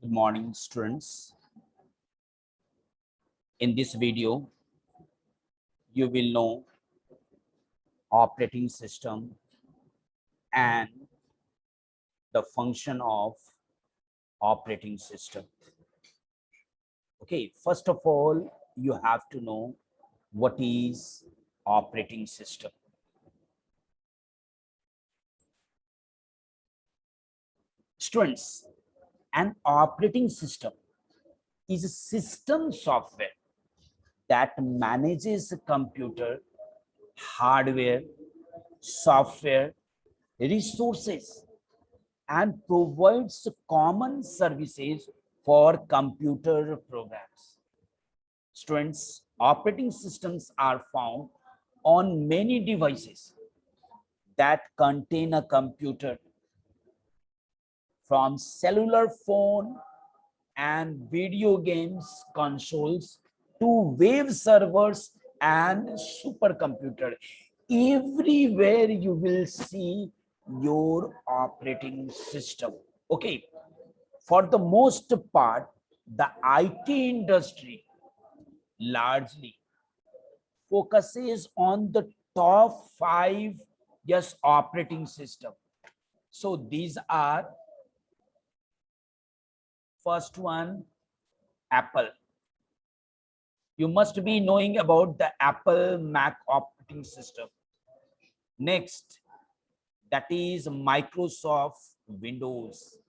Good morning, students. In this video, you will know operating system and the function of operating system. Okay, first of all, you have to know what is operating system. Students, an operating system is a system software that manages a computer, hardware, software, resources, and provides common services for computer programs. Students, operating systems are found on many devices that contain a computer, from cellular phone and video games consoles to web servers and supercomputer. Everywhere you will see your operating system. Okay, for the most part, the IT industry largely focuses on the top 5 operating system. So these are: first one, Apple. You must be knowing about the Apple Mac operating system. Next, that is Microsoft Windows.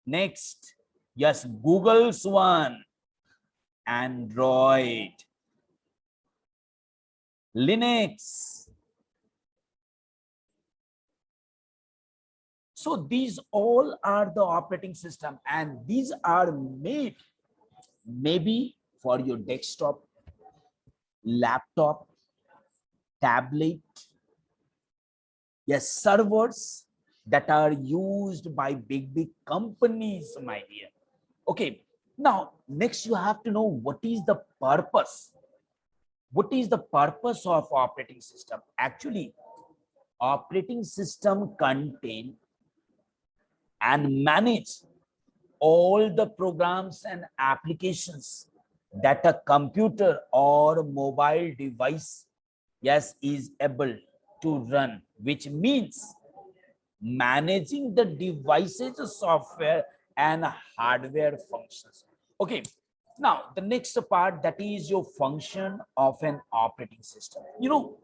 Next, yes, Google's one, Android, Linux. So these all are the operating system, and these are made maybe for your desktop, laptop, tablet, yes, servers that are used by big companies, my dear. Okay, now next you have to know what is the purpose. What is the purpose of operating system? Actually, operating system contain and manage all the programs and applications that a computer or mobile device, yes, is able to run, which means managing the devices, software and hardware functions. Okay, now the next part, that is your function of an operating system. You know,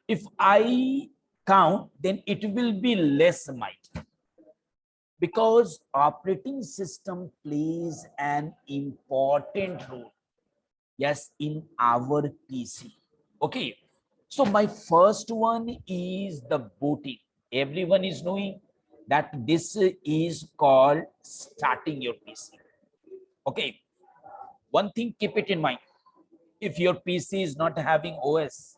if I count, then it will be less might, because operating system plays an important role, yes, in our PC. Okay, so my first one is the booting. Everyone is knowing that this is called starting your PC. Okay, one thing, keep it in mind: if your PC is not having OS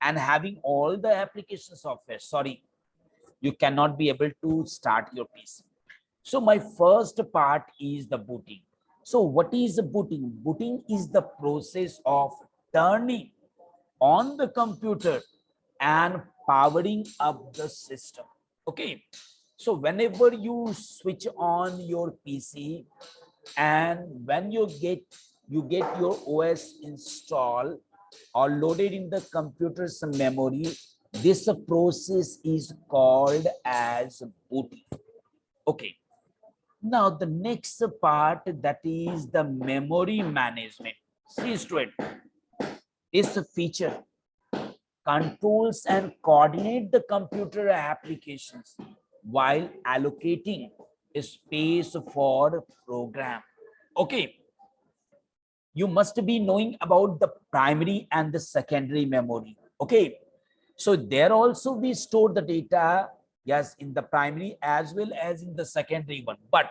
and having all the application software, sorry, you cannot be able to start your PC. So my first part is the booting. So what is the booting? Booting is the process of turning on the computer and powering up the system. Okay, so whenever you switch on your PC and when you get your OS installed or loaded in the computer's memory, this process is called as booting. Okay, now the next part, that is the memory management. See, student, this feature controls and coordinate the computer applications while allocating space for program. Okay, you must be knowing about the primary and the secondary memory. Okay, so there also we store the data, yes, in the primary as well as in the secondary one, but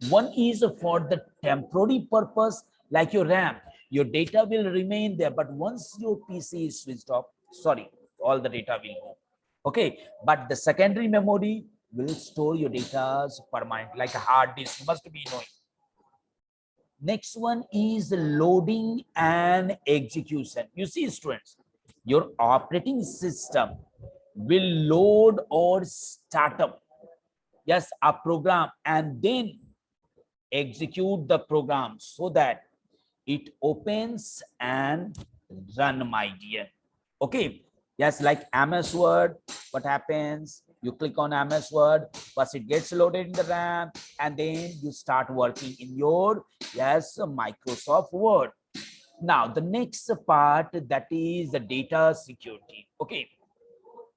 one is for the temporary purpose, like your RAM. Your data will remain there, but once your PC is switched off, sorry, all the data will go. Okay, but the secondary memory will store your data permanent, like a hard disk. You must be knowing. Next one is loading and execution. You see, students, your operating system will load or start up, yes, a program, and then execute the program so that it opens and run, my dear. Okay, yes, like MS Word, what happens? You click on MS Word, first it gets loaded in the RAM, and then you start working in your, yes, Microsoft Word. Now, the next part, that is the data security. Okay,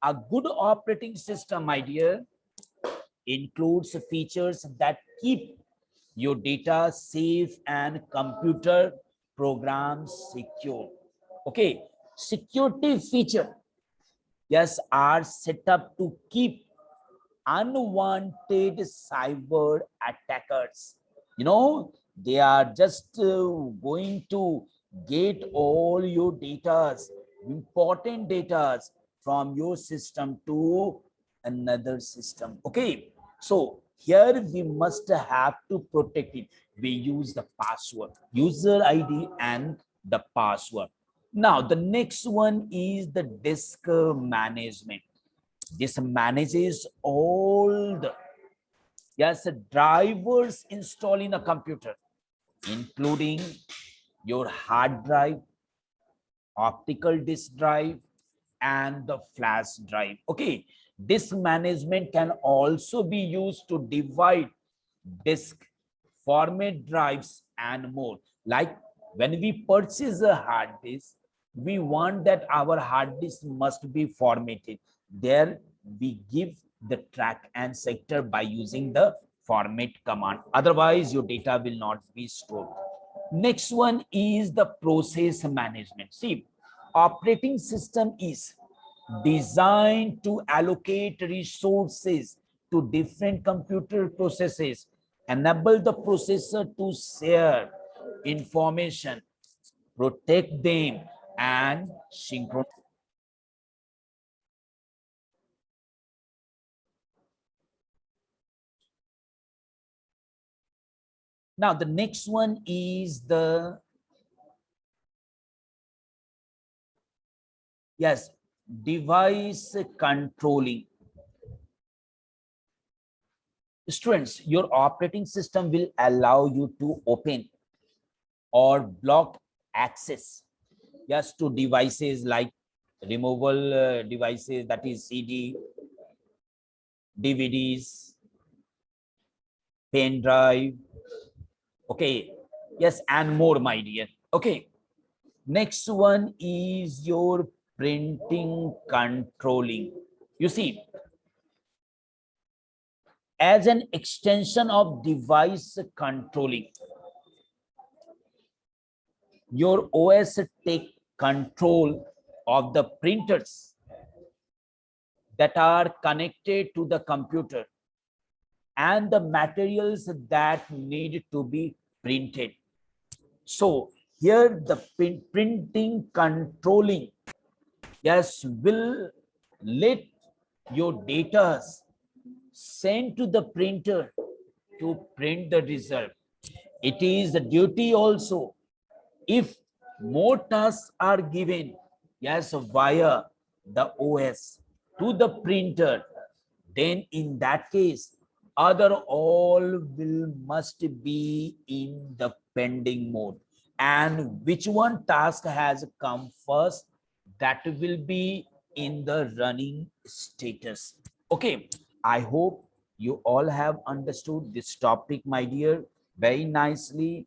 a good operating system, my dear, includes features that keep your data safe and computer programs secure. Okay, security feature, yes, are set up to keep unwanted cyber attackers. They are just going to get all your data, important data, from your system to another system. Okay, so here we must have to protect it. We use the password, user ID, and the password. Now the next one is the disk management. This manages all the, yes, drivers installed in a computer, including your hard drive, optical disk drive, and the flash drive. Okay, disk management can also be used to divide disk, format drives, and more. Like when we purchase a hard disk, we want that our hard disk must be formatted. There we give the track and sector by using the format command. Otherwise, your data will not be stored. Next one is the process management. See, operating system is designed to allocate resources to different computer processes, enable the processor to share information, protect them, and synchronize. Now, the next one is the, yes, device controlling. Students, your operating system will allow you to open or block access, yes, to devices like removable devices, that is CD, DVDs, pen drive. Okay, yes, and more, my dear. Okay, next one is your printing controlling. You see, as an extension of device controlling, your OS take control of the printers that are connected to the computer and the materials that need to be printed. So here the printing controlling, yes, will let your data sent to the printer to print the result. It is the duty also, if more tasks are given, yes, via the OS to the printer, then in that case, other all will must be in the pending mode. And which one task has come first, that will be in the running status. Okay, I hope you all have understood this topic, my dear, very nicely.